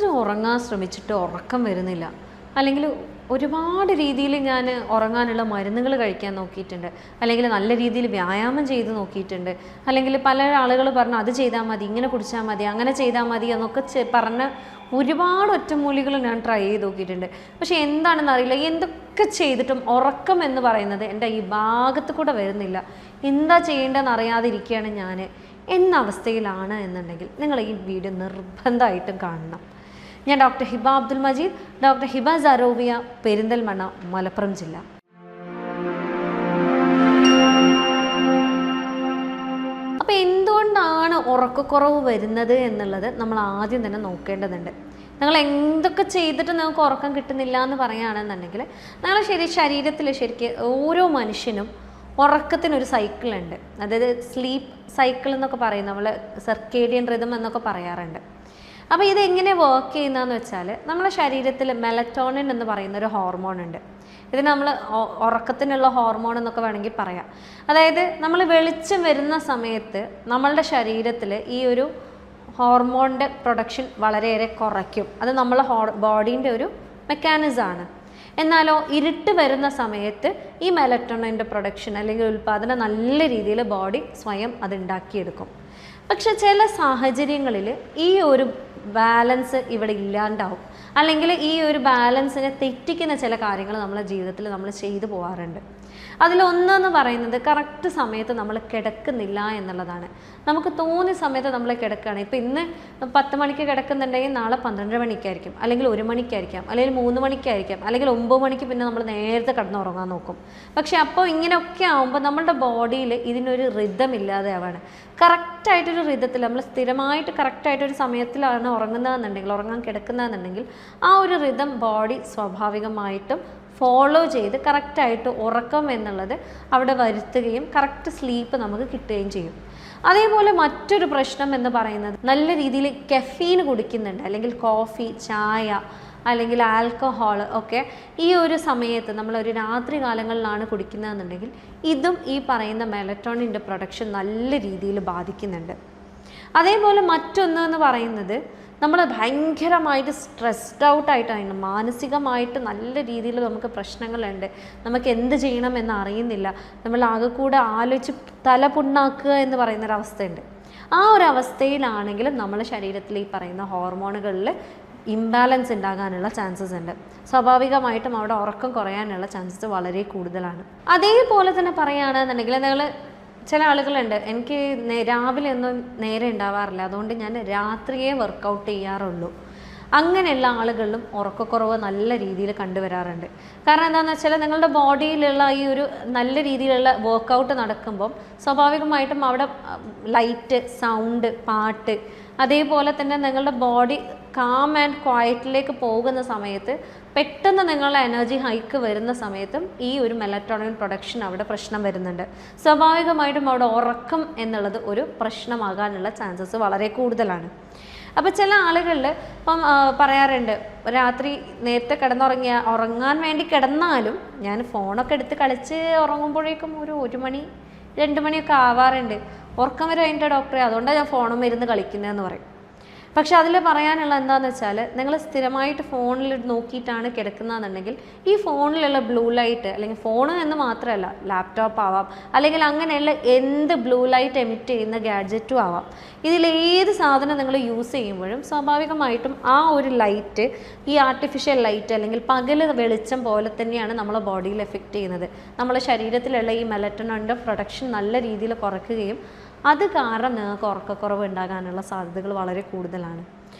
രാത്രി ഉറങ്ങാൻ ശ്രമിച്ചിട്ട് ഉറക്കം വരുന്നില്ല, അല്ലെങ്കിൽ ഒരുപാട് രീതിയിൽ ഞാൻ ഉറങ്ങാനുള്ള മരുന്നുകൾ കഴിക്കാൻ നോക്കിയിട്ടുണ്ട്, അല്ലെങ്കിൽ നല്ല രീതിയിൽ വ്യായാമം ചെയ്ത് നോക്കിയിട്ടുണ്ട്, അല്ലെങ്കിൽ പല ആളുകൾ പറഞ്ഞു അത് ചെയ്താൽ മതി, ഇങ്ങനെ കുടിച്ചാൽ മതി, അങ്ങനെ ചെയ്താൽ മതി എന്നൊക്കെ പറഞ്ഞ് ഒരുപാട് ഒറ്റമൂലികൾ ഞാൻ ട്രൈ ചെയ്ത് നോക്കിയിട്ടുണ്ട്. പക്ഷെ എന്താണെന്ന് അറിയില്ല, എന്തൊക്കെ ചെയ്തിട്ടും ഉറക്കം എന്ന് പറയുന്നത് എൻ്റെ ഈ ഭാഗത്ത് കൂടെ വരുന്നില്ല. എന്താ ചെയ്യേണ്ടതെന്ന് അറിയാതിരിക്കുകയാണ് ഞാൻ എന്ന അവസ്ഥയിലാണ് എന്നുണ്ടെങ്കിൽ നിങ്ങൾ ഈ വീഡിയോ നിർബന്ധമായിട്ടും കാണണം. ഞാൻ ഡോക്ടർ ഹിബ അബ്ദുൽ മജീദ്, ഡോക്ടർ ഹിബ സരോവിയ, പെരിന്തൽമണ്ണ, മലപ്പുറം ജില്ല. അപ്പോൾ എന്തുകൊണ്ടാണ് ഉറക്കക്കുറവ് വരുന്നത് എന്നുള്ളത് നമ്മൾ ആദ്യം തന്നെ നോക്കേണ്ടതുണ്ട്. നിങ്ങൾ എന്തൊക്കെ ചെയ്തിട്ട് നിങ്ങൾക്ക് ഉറക്കം കിട്ടുന്നില്ല എന്ന് പറയുകയാണെന്നുണ്ടെങ്കിൽ നിങ്ങളുടെ ശരീരത്തിൽ ശരിക്കും ഓരോ മനുഷ്യനും ഉറക്കത്തിനൊരു സൈക്കിളുണ്ട്. അതായത് സ്ലീപ്പ് സൈക്കിൾ എന്നൊക്കെ പറയും, നമ്മൾ സർക്കേഡിയൻ റിതം എന്നൊക്കെ പറയാറുണ്ട്. അപ്പോൾ ഇതെങ്ങനെ വർക്ക് ചെയ്യുന്നതെന്ന് വെച്ചാൽ നമ്മുടെ ശരീരത്തിൽ മെലറ്റോണിൻ എന്ന് പറയുന്ന ഒരു ഹോർമോൺ ഉണ്ട്. ഇതിന് നമ്മൾ ഉറക്കത്തിനുള്ള ഹോർമോൺ എന്നൊക്കെ വേണമെങ്കിൽ പറയാം. അതായത് നമ്മൾ വെളിച്ചം വരുന്ന സമയത്ത് നമ്മളുടെ ശരീരത്തിൽ ഈ ഒരു ഹോർമോണിൻ്റെ പ്രൊഡക്ഷൻ വളരെയേറെ കുറയ്ക്കും. അത് നമ്മളെ ബോഡീൻ്റെ ഒരു മെക്കാനിസമാണ്. എന്നാലോ ഇരുട്ട് വരുന്ന സമയത്ത് ഈ മെലറ്റോണിൻ്റെ പ്രൊഡക്ഷൻ അല്ലെങ്കിൽ ഉൽപ്പാദനം നല്ല രീതിയിൽ ബോഡി സ്വയം അത് ഉണ്ടാക്കിയെടുക്കും. പക്ഷെ ചില സാഹചര്യങ്ങളിൽ ഈ ഒരു ബാലൻസ് ഇവിടെ ഇല്ലാണ്ടാവും, അല്ലെങ്കിൽ ഈ ഒരു ബാലൻസിനെ തെറ്റിക്കുന്ന ചില കാര്യങ്ങൾ നമ്മുടെ ജീവിതത്തിൽ നമ്മൾ ചെയ്തു പോകാറുണ്ട്. അതിലൊന്നെന്ന് പറയുന്നത് കറക്റ്റ് സമയത്ത് നമ്മൾ കിടക്കുന്നില്ല എന്നുള്ളതാണ്. നമുക്ക് തോന്നിയ സമയത്ത് നമ്മൾ കിടക്കുകയാണ്. ഇപ്പോൾ ഇന്ന് 10 മണിക്ക് കിടക്കുന്നുണ്ടെങ്കിൽ നാളെ 12 മണിക്കായിരിക്കും, അല്ലെങ്കിൽ 1 മണിക്കായിരിക്കാം, അല്ലെങ്കിൽ 3 മണിക്കായിരിക്കാം, അല്ലെങ്കിൽ 9 മണിക്ക് പിന്നെ നമ്മൾ നേരത്തെ കിടന്നുറങ്ങാൻ നോക്കും. പക്ഷെ അപ്പോൾ ഇങ്ങനെയൊക്കെ ആകുമ്പോൾ നമ്മളുടെ ബോഡിയിൽ ഇതിനൊരു റിതം ഇല്ലാതെ ആവാണ്. കറക്റ്റായിട്ടൊരു റിതത്തിൽ നമ്മൾ സ്ഥിരമായിട്ട് കറക്റ്റായിട്ടൊരു സമയത്തിലാണ് ഉറങ്ങുന്നതെന്നുണ്ടെങ്കിൽ, ഉറങ്ങാൻ കിടക്കുന്നതെന്നുണ്ടെങ്കിൽ ആ ഒരു റിതം ബോഡി സ്വാഭാവികമായിട്ടും ഫോളോ ചെയ്ത് കറക്റ്റായിട്ട് ഉറക്കം എന്നുള്ളത് അവിടെ വരുത്തുകയും കറക്റ്റ് സ്ലീപ്പ് നമുക്ക് കിട്ടുകയും ചെയ്യും. അതേപോലെ മറ്റൊരു പ്രശ്നം എന്ന് പറയുന്നത് നല്ല രീതിയിൽ കഫീൻ കുടിക്കുന്നുണ്ട്, അല്ലെങ്കിൽ കോഫി, ചായ, അല്ലെങ്കിൽ ആൽക്കഹോൾ ഒക്കെ ഈ ഒരു സമയത്ത് നമ്മളൊരു രാത്രി കാലങ്ങളിലാണ് കുടിക്കുന്നതെന്നുണ്ടെങ്കിൽ ഇതും ഈ പറയുന്ന മെലറ്റോണിൻ്റെ പ്രൊഡക്ഷൻ നല്ല രീതിയിൽ ബാധിക്കുന്നുണ്ട്. അതേപോലെ മറ്റൊന്നെന്ന് പറയുന്നത് നമ്മൾ ഭയങ്കരമായിട്ട് സ്ട്രെസ്ഡ് ഔട്ടായിട്ടാണ്, മാനസികമായിട്ട് നല്ല രീതിയിൽ നമുക്ക് പ്രശ്നങ്ങളുണ്ട്, നമുക്ക് എന്ത് ചെയ്യണം എന്ന് അറിയുന്നില്ല, നമ്മൾ ആകെ കൂടെ ആലോചിച്ച് തല പുണ്ണാക്കുക എന്ന് പറയുന്നൊരവസ്ഥയുണ്ട്. ആ ഒരു അവസ്ഥയിലാണെങ്കിലും നമ്മുടെ ശരീരത്തിൽ ഈ പറയുന്ന ഹോർമോണുകളിൽ ഇംബാലൻസ് ഉണ്ടാകാനുള്ള ചാൻസസ് ഉണ്ട്. സ്വാഭാവികമായിട്ടും അവിടെ ഉറക്കം കുറയാനുള്ള ചാൻസസ് വളരെ കൂടുതലാണ്. അതേപോലെ തന്നെ പറയുകയാണെന്നുണ്ടെങ്കിൽ നിങ്ങൾ ചില ആളുകളുണ്ട്, എനിക്ക് രാവിലെ ഒന്നും നേരെ ഉണ്ടാവാറില്ല, അതുകൊണ്ട് ഞാൻ രാത്രിയേ വർക്കൗട്ട് ചെയ്യാറുള്ളൂ. അങ്ങനെയുള്ള ആളുകളിലും ഉറക്കക്കുറവ് നല്ല രീതിയിൽ കണ്ടുവരാറുണ്ട്. കാരണം എന്താണെന്ന് വെച്ചാൽ നിങ്ങളുടെ ബോഡിയിലുള്ള ഈ ഒരു നല്ല രീതിയിലുള്ള വർക്കൗട്ട് നടക്കുമ്പം സ്വാഭാവികമായിട്ടും അവിടെ ലൈറ്റ്, സൗണ്ട്, പാട്ട്, അതേപോലെ തന്നെ നിങ്ങളുടെ ബോഡി കാം ആൻഡ് ക്വയറ്റിലേക്ക് പോകുന്ന സമയത്ത് പെട്ടെന്ന് നിങ്ങളുടെ എനർജി ഹൈക്ക് വരുന്ന സമയത്തും ഈ ഒരു മെലറ്റോണിൻ പ്രൊഡക്ഷൻ അവിടെ പ്രശ്നം വരുന്നുണ്ട്. സ്വാഭാവികമായിട്ടും അവിടെ ഉറക്കം എന്നുള്ളത് ഒരു പ്രശ്നമാകാനുള്ള ചാൻസസ് വളരെ കൂടുതലാണ്. അപ്പോൾ ചില ആളുകളിൽ ഇപ്പം പറയാറുണ്ട്, രാത്രി നേരത്തെ ഉറങ്ങാൻ വേണ്ടി കിടന്നാലും ഞാൻ ഫോണൊക്കെ എടുത്ത് കളിച്ച് ഉറങ്ങുമ്പോഴേക്കും ഒരു 1 മണി 2 മണിയൊക്കെ ആവാറുണ്ട്, ഉറക്കം വരെ അതിൻ്റെ ഡോക്ടറെ, അതുകൊണ്ടാണ് ഞാൻ ഫോണും ഇരുന്ന് കളിക്കുന്നതെന്ന് പറയും. പക്ഷെ അതിൽ പറയാനുള്ള എന്താണെന്ന് വെച്ചാൽ നിങ്ങൾ സ്ഥിരമായിട്ട് ഫോണിൽ നോക്കിയിട്ടാണ് കിടക്കുന്നതെന്നുണ്ടെങ്കിൽ ഈ ഫോണിലുള്ള ബ്ലൂ ലൈറ്റ്, അല്ലെങ്കിൽ ഫോണ് എന്ന് മാത്രമല്ല ലാപ്ടോപ്പ് ആവാം, അല്ലെങ്കിൽ അങ്ങനെയുള്ള എന്ത് ബ്ലൂ ലൈറ്റ് എമിറ്റ് ചെയ്യുന്ന ഗാഡ്ജറ്റും ആവാം, ഇതിലേത് സാധനം നിങ്ങൾ യൂസ് ചെയ്യുമ്പോഴും സ്വാഭാവികമായിട്ടും ആ ഒരു ലൈറ്റ്, ഈ ആർട്ടിഫിഷ്യൽ ലൈറ്റ് അല്ലെങ്കിൽ പകൽ വെളിച്ചം പോലെ തന്നെയാണ് നമ്മളെ ബോഡിയിൽ എഫക്റ്റ് ചെയ്യുന്നത്. നമ്മളെ ശരീരത്തിലുള്ള ഈ മെലറ്റോണിൻ്റെ പ്രൊഡക്ഷൻ നല്ല രീതിയിൽ കുറയ്ക്കുകയും അത് കാരണം നിങ്ങൾക്ക് ഉറക്കക്കുറവ് ഉണ്ടാകാനുള്ള സാധ്യതകൾ വളരെ കൂടുതലാണ്.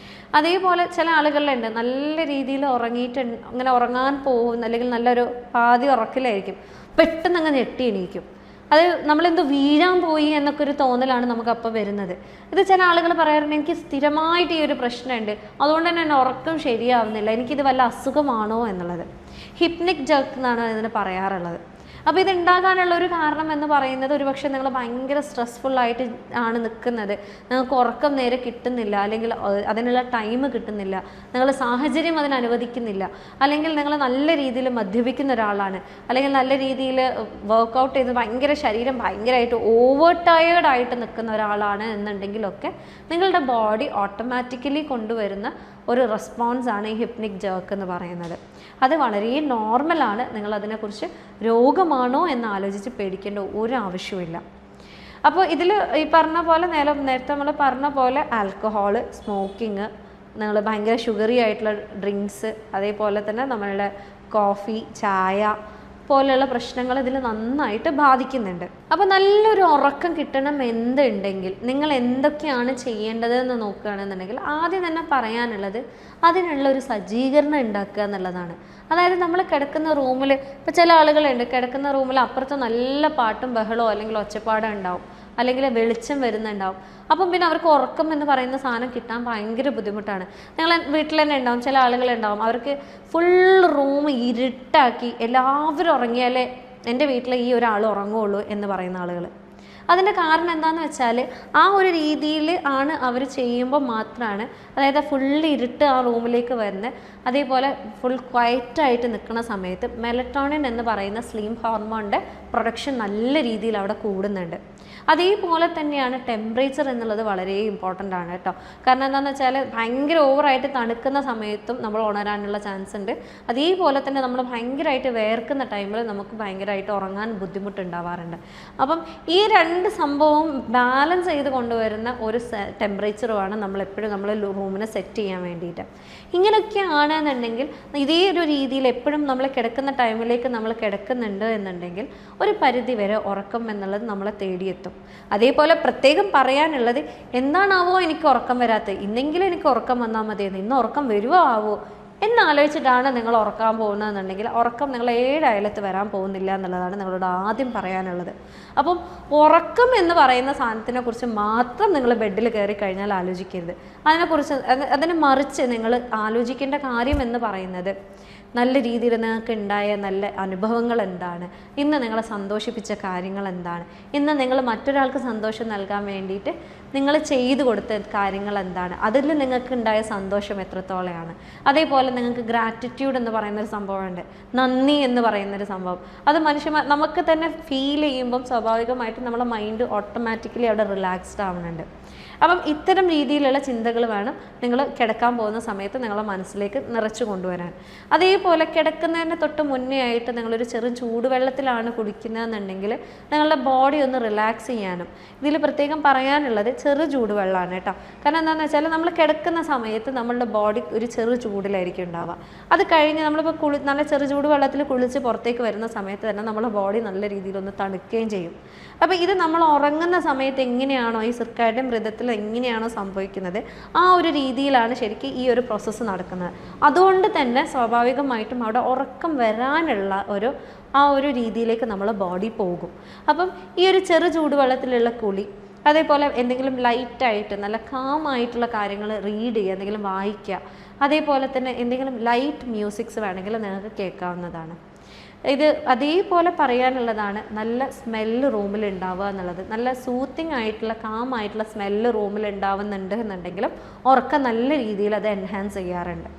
അതേപോലെ ചില ആളുകളിലുണ്ട് നല്ല രീതിയിൽ ഉറങ്ങിയിട്ട് അങ്ങനെ ഉറങ്ങാൻ പോകുന്ന, അല്ലെങ്കിൽ നല്ലൊരു പാതി ഉറക്കിലായിരിക്കും, പെട്ടെന്ന് അങ്ങ് ഞെട്ടി എണീക്കും. അത് നമ്മളെന്തോ വീഴാൻ പോയി എന്നൊക്കെ ഒരു തോന്നലാണ് നമുക്കപ്പോൾ വരുന്നത്. ഇത് ചില ആളുകൾ പറയാറുണ്ട്, എനിക്ക് സ്ഥിരമായിട്ട് ഈ ഒരു പ്രശ്നമുണ്ട്, അതുകൊണ്ട് തന്നെ എൻ്റെ ഉറക്കം ശരിയാവുന്നില്ല, എനിക്കിത് വല്ല അസുഖമാണോ എന്നുള്ളത്. ഹിപ്നിക് ജർക്ക് എന്നാണ് ഇതിന് പറയാറുള്ളത്. അപ്പോൾ ഇതുണ്ടാകാനുള്ള ഒരു കാരണം എന്ന് പറയുന്നത് ഒരുപക്ഷെ നിങ്ങൾ ഭയങ്കര സ്ട്രെസ്ഫുള്ളായിട്ട് ആണ് നിൽക്കുന്നത്, നിങ്ങൾക്ക് ഉറക്കം നേരെ കിട്ടുന്നില്ല, അല്ലെങ്കിൽ അതിനുള്ള ടൈം കിട്ടുന്നില്ല, നിങ്ങളുടെ സാഹചര്യം അതിന് അനുവദിക്കുന്നില്ല, അല്ലെങ്കിൽ നിങ്ങൾ നല്ല രീതിയിൽ മദ്യപിക്കുന്ന ഒരാളാണ്, അല്ലെങ്കിൽ നല്ല രീതിയിൽ വർക്കൗട്ട് ചെയ്ത് ഭയങ്കര ശരീരം ഭയങ്കരമായിട്ട് ഓവർ ടയേർഡായിട്ട് നിൽക്കുന്ന ഒരാളാണ് എന്നുണ്ടെങ്കിലൊക്കെ നിങ്ങളുടെ ബോഡി ഓട്ടോമാറ്റിക്കലി കൊണ്ടുവരുന്ന ഒരു റെസ്പോൺസാണ് ഈ ഹിപ്നിക് ജേർക്ക് എന്ന് പറയുന്നത്. അത് വളരെ നോർമലാണ്. നിങ്ങളതിനെക്കുറിച്ച് രോഗമാണോ എന്ന് ആലോചിച്ച് പേടിക്കേണ്ട ഒരു ആവശ്യമില്ല. അപ്പോൾ ഇതിൽ ഈ പറഞ്ഞ പോലെ നേരത്തെ നമ്മൾ പറഞ്ഞ പോലെ ആൽക്കഹോള്, സ്മോക്കിങ്, നിങ്ങൾ ഭയങ്കര ഷുഗറി ആയിട്ടുള്ള ഡ്രിങ്ക്സ്, അതേപോലെ തന്നെ നമ്മളുടെ കോഫി, ചായ പോലെയുള്ള പ്രശ്നങ്ങൾ ഇതിൽ നന്നായിട്ട് ബാധിക്കുന്നുണ്ട്. അപ്പോൾ നല്ലൊരു ഉറക്കം കിട്ടണം എന്തുണ്ടെങ്കിൽ നിങ്ങൾ എന്തൊക്കെയാണ് ചെയ്യേണ്ടതെന്ന് നോക്കുകയാണെന്നുണ്ടെങ്കിൽ ആദ്യം തന്നെ പറയാനുള്ളത് അതിനുള്ള ഒരു സജ്ജീകരണം ഉണ്ടാക്കുക എന്നുള്ളതാണ്. അതായത് നമ്മൾ കിടക്കുന്ന റൂമിൽ, ഇപ്പോൾ ചില ആളുകളുണ്ട് കിടക്കുന്ന റൂമിൽ അപ്പുറത്ത് നല്ല പാട്ടും ബഹളോ അല്ലെങ്കിൽ ഒച്ചപ്പാടോ ഉണ്ടാവും, അല്ലെങ്കിൽ വെളിച്ചം വരുന്നുണ്ടാവും. അപ്പം പിന്നെ അവർക്ക് ഉറക്കം എന്ന് പറയുന്ന സാധനം കിട്ടാൻ ഭയങ്കര ബുദ്ധിമുട്ടാണ്. നിങ്ങൾ വീട്ടിൽ തന്നെ ഉണ്ടാവും, ചില ആളുകളുണ്ടാവും അവർക്ക് ഫുൾ റൂം ഇരുട്ടാക്കി എല്ലാവരും ഉറങ്ങിയാലേ എൻ്റെ വീട്ടിൽ ഈ ഒരാൾ ഉറങ്ങുള്ളൂ എന്ന് പറയുന്ന ആളുകൾ. അതിൻ്റെ കാരണം എന്താണെന്ന് വെച്ചാൽ ആ ഒരു രീതിയിൽ ആണ് അവർ ചെയ്യുമ്പോൾ മാത്രമാണ്, അതായത് ഫുള്ള് ഇരുട്ട് ആ റൂമിലേക്ക് വരുന്നത്. അതേപോലെ ഫുൾ ക്വയറ്റായിട്ട് നിൽക്കുന്ന സമയത്ത് മെലറ്റോണിൻ എന്ന് പറയുന്ന സ്ലീപ്പ് ഹോർമോണിൻ്റെ പ്രൊഡക്ഷൻ നല്ല രീതിയിൽ അവിടെ കൂടുന്നുണ്ട്. അതേപോലെ തന്നെയാണ് ടെമ്പറേച്ചർ എന്നുള്ളത് വളരെ ഇമ്പോർട്ടൻ്റ് ആണ് കേട്ടോ. കാരണം എന്താണെന്ന് വെച്ചാൽ ഭയങ്കര ഓവറായിട്ട് തണുക്കുന്ന സമയത്തും നമ്മൾ ഉണരാനുള്ള ചാൻസ് ഉണ്ട്. അതേപോലെ തന്നെ നമ്മൾ ഭയങ്കരമായിട്ട് വേർക്കുന്ന ടൈമിൽ നമുക്ക് ഭയങ്കരമായിട്ട് ഉറങ്ങാൻ ബുദ്ധിമുട്ടുണ്ടാവാറുണ്ട്. അപ്പം ഈ രണ്ട് സംഭവവും ബാലൻസ് ചെയ്ത് കൊണ്ടുവരുന്ന ഒരു ടെമ്പറേച്ചറുമാണ് നമ്മളെപ്പോഴും നമ്മൾ റൂമിനെ സെറ്റ് ചെയ്യാൻ വേണ്ടിയിട്ട്. ഇങ്ങനെയൊക്കെ ആണെന്നുണ്ടെങ്കിൽ ഇതേ ഒരു രീതിയിൽ എപ്പോഴും നമ്മൾ കിടക്കുന്ന ടൈമിലേക്ക് നമ്മൾ കിടക്കുന്നുണ്ട് എന്നുണ്ടെങ്കിൽ ഒരു പരിധി വരെ ഉറക്കം എന്നുള്ളത് നമ്മളെ തേടിയെത്തും. അതേപോലെ പ്രത്യേകം പറയാനുള്ളത്, എന്താണാവോ എനിക്ക് ഉറക്കം വരാത്തത്, ഇന്നെങ്കിലും എനിക്ക് ഉറക്കം വന്നാൽ മതിയെന്ന്, ഇന്ന് ഉറക്കം വരുമോ ആവോ എന്നാലോചിച്ചിട്ടാണ് നിങ്ങൾ ഉറക്കാൻ പോകുന്നതെന്നുണ്ടെങ്കിൽ ഉറക്കം നിങ്ങൾ ഏഴയലത്ത് വരാൻ പോകുന്നില്ല എന്നുള്ളതാണ് നിങ്ങളോട് ആദ്യം പറയാനുള്ളത്. അപ്പം ഉറക്കം എന്ന് പറയുന്ന സാധനത്തിനെ കുറിച്ച് മാത്രം നിങ്ങൾ ബെഡിൽ കയറി കഴിഞ്ഞാൽ ആലോചിക്കരുത്. അതിനെ മറിച്ച് നിങ്ങൾ ആലോചിക്കേണ്ട കാര്യം എന്ന് പറയുന്നത് നല്ല രീതിയിൽ നിങ്ങൾക്ക് ഉണ്ടായ നല്ല അനുഭവങ്ങൾ എന്താണ്, ഇന്ന് നിങ്ങളെ സന്തോഷിപ്പിച്ച കാര്യങ്ങൾ എന്താണ്, ഇന്ന് നിങ്ങൾ മറ്റൊരാൾക്ക് സന്തോഷം നൽകാൻ വേണ്ടിയിട്ട് നിങ്ങൾ ചെയ്തു കൊടുത്ത കാര്യങ്ങൾ എന്താണ്, അതിൽ നിങ്ങൾക്ക് ഉണ്ടായ സന്തോഷം എത്രത്തോളമാണ്. അതേപോലെ നിങ്ങൾക്ക് ഗ്രാറ്റിറ്റ്യൂഡ് എന്ന് പറയുന്നൊരു സംഭവമുണ്ട്, നന്ദി എന്ന് പറയുന്നൊരു സംഭവം. അത് നമുക്ക് തന്നെ ഫീൽ ചെയ്യുമ്പം സ്വാഭാവികമായിട്ടും നമ്മളെ മൈൻഡ് ഓട്ടോമാറ്റിക്കലി അവിടെ റിലാക്സ്ഡ് ആവുന്നുണ്ട്. അപ്പം ഇത്തരം രീതിയിലുള്ള ചിന്തകൾ വേണം നിങ്ങൾ കിടക്കാൻ പോകുന്ന സമയത്ത് നിങ്ങളെ മനസ്സിലേക്ക് നിറച്ചു കൊണ്ടുവരാൻ. അതേപോലെ കിടക്കുന്നതിന് തൊട്ട് മുന്നേ ആയിട്ട് നിങ്ങളൊരു ചെറു ചൂടുവെള്ളത്തിലാണ് കുടിക്കുന്നതെന്നുണ്ടെങ്കിൽ നിങ്ങളുടെ ബോഡി ഒന്ന് റിലാക്സ് ചെയ്യാനും. ഇതിൽ പ്രത്യേകം പറയാനുള്ളത് ചെറു ചൂടുവെള്ളമാണ് കേട്ടോ. കാരണം എന്താണെന്ന് വെച്ചാൽ നമ്മൾ കിടക്കുന്ന സമയത്ത് നമ്മളുടെ ബോഡി ഒരു ചെറു ചൂടിലായിരിക്കും ഉണ്ടാവുക. അത് കഴിഞ്ഞ് നമ്മളിപ്പോൾ നല്ല ചെറു ചൂടുവെള്ളത്തിൽ കുളിച്ച് പുറത്തേക്ക് വരുന്ന സമയത്ത് തന്നെ നമ്മുടെ ബോഡി നല്ല രീതിയിലൊന്ന് തണുക്കുകയും ചെയ്യും. അപ്പോൾ ഇത് നമ്മൾ ഉറങ്ങുന്ന സമയത്ത് എങ്ങനെയാണോ ഈ സിർക്കാഡിയൻ റിതത്തിൽ എങ്ങനെയാണോ സംഭവിക്കുന്നത് ആ ഒരു രീതിയിലാണ് ശരിക്കും ഈ ഒരു പ്രോസസ്സ് നടക്കുന്നത്. അതുകൊണ്ട് തന്നെ സ്വാഭാവികമായിട്ടും അവിടെ ഉറക്കം വരാനുള്ള ആ ഒരു രീതിയിലേക്ക് നമ്മൾ ബോഡി പോകും. അപ്പം ഈ ഒരു ചെറു ചൂടുവെള്ളത്തിലുള്ള കുളി, അതേപോലെ എന്തെങ്കിലും ലൈറ്റായിട്ട് നല്ല കാമായിട്ടുള്ള കാര്യങ്ങൾ റീഡ് ചെയ്യുക, എന്തെങ്കിലും വായിക്കുക, അതേപോലെ തന്നെ എന്തെങ്കിലും ലൈറ്റ് മ്യൂസിക്സ് വേണമെങ്കിൽ നിങ്ങൾക്ക് കേൾക്കാവുന്നതാണ്. ഇത് അതേപോലെ പറയാനുള്ളതാണ് നല്ല സ്മെല്ല് റൂമിൽ ഉണ്ടാവുക എന്നുള്ളത്. നല്ല സൂത്തിങ് ആയിട്ടുള്ള കാമായിട്ടുള്ള സ്മെല്ല് റൂമിൽ ഉണ്ടാവുന്നുണ്ട് എന്നുണ്ടെങ്കിലും ഉറക്കം നല്ല രീതിയിൽ അത് എൻഹാൻസ് ചെയ്യാറുണ്ട്.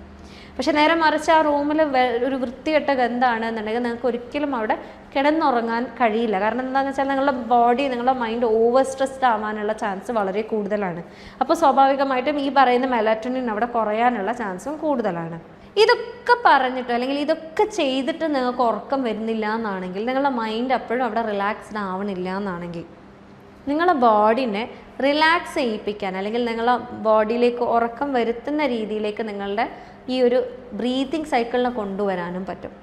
പക്ഷെ നേരെ മറിച്ച് ആ റൂമിൽ ഒരു വൃത്തികെട്ട ഗന്ധമാണെന്നുണ്ടെങ്കിൽ നിങ്ങൾക്ക് ഒരിക്കലും അവിടെ കിടന്നുറങ്ങാൻ കഴിയില്ല. കാരണം എന്താണെന്ന് വെച്ചാൽ നിങ്ങളുടെ ബോഡി, നിങ്ങളുടെ മൈൻഡ് ഓവർ സ്ട്രെസ്ഡ് ആവാനുള്ള ചാൻസ് വളരെ കൂടുതലാണ്. അപ്പോൾ സ്വാഭാവികമായിട്ടും ഈ പറയുന്ന മെലാറ്റോണിൻ അവിടെ കുറയാനുള്ള ചാൻസും കൂടുതലാണ്. ഇതൊക്കെ പറഞ്ഞിട്ട് അല്ലെങ്കിൽ ഇതൊക്കെ ചെയ്തിട്ട് നിങ്ങൾക്ക് ഉറക്കം വരുന്നില്ല എന്നാണെങ്കിൽ, നിങ്ങളുടെ മൈൻഡ് അപ്പോഴും അവിടെ റിലാക്സ്ഡ് ആവണില്ല എന്നാണെങ്കിൽ, നിങ്ങളുടെ ബോഡീനെ റിലാക്സ് ചെയ്യിപ്പിക്കാൻ അല്ലെങ്കിൽ നിങ്ങളുടെ ബോഡിയിലേക്ക് ഉറക്കം വരുത്തുന്ന രീതിയിലേക്ക് നിങ്ങളുടെ ഈ ഒരു ബ്രീതിങ് സൈക്കിളിനെ കൊണ്ടുവരാനും പറ്റും.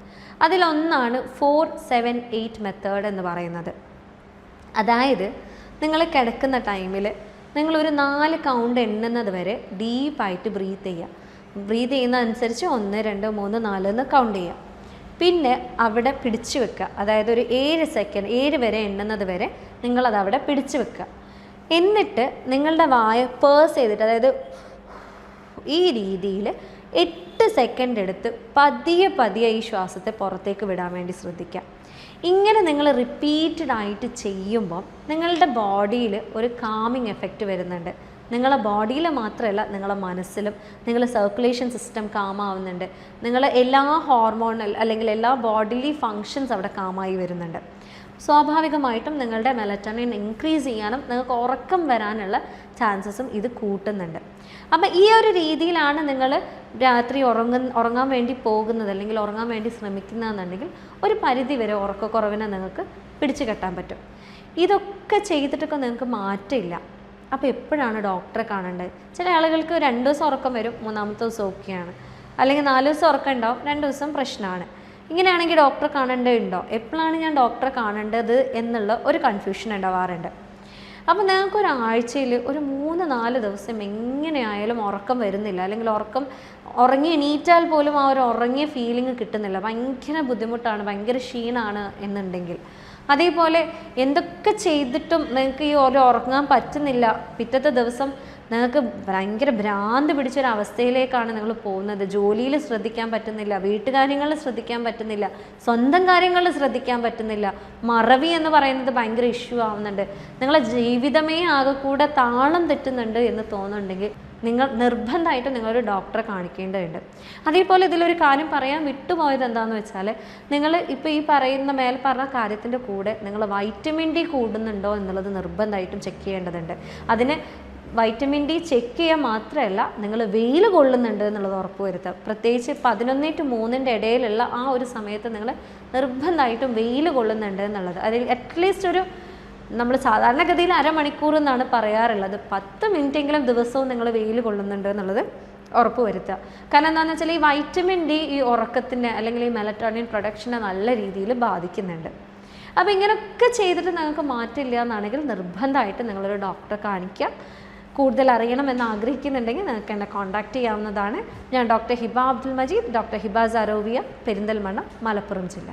അതിലൊന്നാണ് 4-7-8 മെത്തേഡ് എന്ന് പറയുന്നത്. അതായത് നിങ്ങൾ കിടക്കുന്ന ടൈമിൽ നിങ്ങളൊരു 4 കൗണ്ട് എണ്ണുന്നത് വരെ ഡീപ്പായിട്ട് ബ്രീത്ത് ചെയ്യുക. ബ്രീത്ത് ചെയ്യുന്നതനുസരിച്ച് 1, 2, 3, 4 എന്ന് കൗണ്ട് ചെയ്യുക. പിന്നെ അവിടെ പിടിച്ചു വെക്കുക. അതായത് ഒരു 7 സെക്കൻഡ്, 7 വരെ എണ്ണുന്നത് വരെ നിങ്ങളത് അവിടെ പിടിച്ചു വെക്കുക. എന്നിട്ട് നിങ്ങളുടെ വായ പേഴ്സ് ചെയ്തിട്ട്, അതായത് ഈ രീതിയിൽ 8 സെക്കൻഡ് എടുത്ത് പതിയെ ഈ ശ്വാസത്തെ പുറത്തേക്ക് വിടാൻ വേണ്ടി ശ്രദ്ധിക്കുക. ഇങ്ങനെ നിങ്ങൾ റിപ്പീറ്റഡ് ആയിട്ട് ചെയ്യുമ്പോൾ നിങ്ങളുടെ ബോഡിയിൽ ഒരു കാമിങ് എഫക്റ്റ് വരുന്നുണ്ട്. നിങ്ങളുടെ ബോഡിയിൽ മാത്രമല്ല, നിങ്ങളുടെ മനസ്സിലും നിങ്ങളുടെ സർക്കുലേഷൻ സിസ്റ്റം കാമാവുന്നുണ്ട്. നിങ്ങളെ എല്ലാ ഹോർമോണൽ അല്ലെങ്കിൽ എല്ലാ ബോഡിലി ഫങ്ഷൻസ് അവിടെ കാമായി വരുന്നുണ്ട്. സ്വാഭാവികമായിട്ടും നിങ്ങളുടെ മെലറ്റോണിൻ ഇൻക്രീസ് ചെയ്യാനും നിങ്ങൾക്ക് ഉറക്കം വരാനുള്ള ചാൻസസും ഇത് കൂട്ടുന്നുണ്ട്. അപ്പം ഈ ഒരു രീതിയിലാണ് നിങ്ങൾ രാത്രി ഉറങ്ങാൻ വേണ്ടി പോകുന്നത് അല്ലെങ്കിൽ ഉറങ്ങാൻ വേണ്ടി ശ്രമിക്കുന്നതെന്നുണ്ടെങ്കിൽ ഒരു പരിധി വരെ ഉറക്കക്കുറവിനെ നിങ്ങൾക്ക് പിടിച്ചു കെട്ടാൻ പറ്റും. ഇതൊക്കെ ചെയ്തിട്ടൊക്കെ നിങ്ങൾക്ക് മാറ്റമില്ല. അപ്പോൾ എപ്പോഴാണ് ഡോക്ടറെ കാണേണ്ടത്? ചില ആളുകൾക്ക് 2 ദിവസം ഉറക്കം വരും, 3-ാമത്തെ ദിവസം ഓക്കെയാണ്, അല്ലെങ്കിൽ 4 ദിവസം ഉറക്കം ഉണ്ടാവും, 2 ദിവസം പ്രശ്നമാണ്. ഇങ്ങനെയാണെങ്കിൽ ഡോക്ടറെ കാണേണ്ടതുണ്ടോ, എപ്പോഴാണ് ഞാൻ ഡോക്ടറെ കാണേണ്ടത് എന്നുള്ള ഒരു കൺഫ്യൂഷൻ ഉണ്ടാവാറുണ്ട്. അപ്പോൾ നിങ്ങൾക്ക് ഒരാഴ്ചയിൽ ഒരു 3-4 ദിവസം എങ്ങനെയായാലും ഉറക്കം വരുന്നില്ല, അല്ലെങ്കിൽ ഉറങ്ങി എണീറ്റാൽ പോലും ആ ഒരു ഉറങ്ങിയ ഫീലിംഗ് കിട്ടുന്നില്ല, ഭയങ്കര ബുദ്ധിമുട്ടാണ്, ഭയങ്കര ക്ഷീണമാണ് എന്നുണ്ടെങ്കിൽ, അതേപോലെ എന്തൊക്കെ ചെയ്തിട്ടും നിങ്ങൾക്ക് ഈ ഉറങ്ങാൻ പറ്റുന്നില്ല, പിറ്റത്തെ ദിവസം നിങ്ങൾക്ക് ഭയങ്കര ഭ്രാന്ത് പിടിച്ചൊരവസ്ഥയിലേക്കാണ് നിങ്ങൾ പോകുന്നത്, ജോലിയിൽ ശ്രദ്ധിക്കാൻ പറ്റുന്നില്ല, വീട്ടുകാര്യങ്ങളിൽ ശ്രദ്ധിക്കാൻ പറ്റുന്നില്ല, സ്വന്തം കാര്യങ്ങളിൽ ശ്രദ്ധിക്കാൻ പറ്റുന്നില്ല, മറവി എന്ന് പറയുന്നത് ഭയങ്കര ഇഷ്യൂ ആവുന്നുണ്ട്, നിങ്ങളെ ജീവിതമേ ആകെ കൂടെ താളം തെറ്റുന്നുണ്ട് എന്ന് തോന്നുന്നുണ്ടെങ്കിൽ നിങ്ങൾ നിർബന്ധമായിട്ടും നിങ്ങളൊരു ഡോക്ടറെ കാണിക്കേണ്ടതുണ്ട്. അതേപോലെ ഇതിലൊരു കാര്യം പറയാൻ വിട്ടുപോയത് എന്താണെന്ന് വെച്ചാൽ, നിങ്ങൾ ഇപ്പോൾ ഈ പറയുന്ന മേൽ പറഞ്ഞ കാര്യത്തിൻ്റെ കൂടെ നിങ്ങൾ വൈറ്റമിൻ ഡി കൂടുന്നുണ്ടോ എന്നുള്ളത് നിർബന്ധമായിട്ടും ചെക്ക് ചെയ്യേണ്ടതുണ്ട്. അതിന് വൈറ്റമിൻ ഡി ചെക്ക് ചെയ്യുക മാത്രമല്ല, നിങ്ങൾ വെയിൽ കൊള്ളുന്നുണ്ട് എന്നുള്ളത് ഉറപ്പ് വരുത്തുക. പ്രത്യേകിച്ച് 11 to 3 ഇടയിലുള്ള ആ ഒരു സമയത്ത് നിങ്ങൾ നിർബന്ധമായിട്ടും വെയിൽ കൊള്ളുന്നുണ്ട് എന്നുള്ളത്, അതിൽ അറ്റ്ലീസ്റ്റ് ഒരു നമ്മൾ സാധാരണഗതിയിൽ അരമണിക്കൂർ എന്നാണ് പറയാറുള്ളത്, 10 മിനിറ്റെങ്കിലും ദിവസവും നിങ്ങൾ വെയിൽ കൊള്ളുന്നുണ്ട് എന്നുള്ളത് ഉറപ്പ് വരുത്തുക. കാരണം എന്താണെന്ന് വെച്ചാൽ ഈ വൈറ്റമിൻ ഡി ഈ ഉറക്കത്തിൻ്റെ അല്ലെങ്കിൽ ഈ മെലറ്റോണിൻ പ്രൊഡക്ഷനെ നല്ല രീതിയിൽ ബാധിക്കുന്നുണ്ട്. അപ്പോൾ ഇങ്ങനെയൊക്കെ ചെയ്തിട്ട് നിങ്ങൾക്ക് മാറ്റില്ല എന്നാണെങ്കിൽ നിർബന്ധമായിട്ട് നിങ്ങളൊരു ഡോക്ടറെ കാണിക്കുക. കൂടുതൽ അറിയണമെന്ന് ആഗ്രഹിക്കുന്നുണ്ടെങ്കിൽ നിങ്ങൾക്ക് എന്നെ കോൺടാക്റ്റ് ചെയ്യാവുന്നതാണ്. ഞാൻ ഡോക്ടർ ഹിബ അബ്ദുൽ മജീദ്, ഡോക്ടർ ഹിബ സരോവിയ, പെരിന്തൽമണ്ണ, മലപ്പുറം ജില്ല.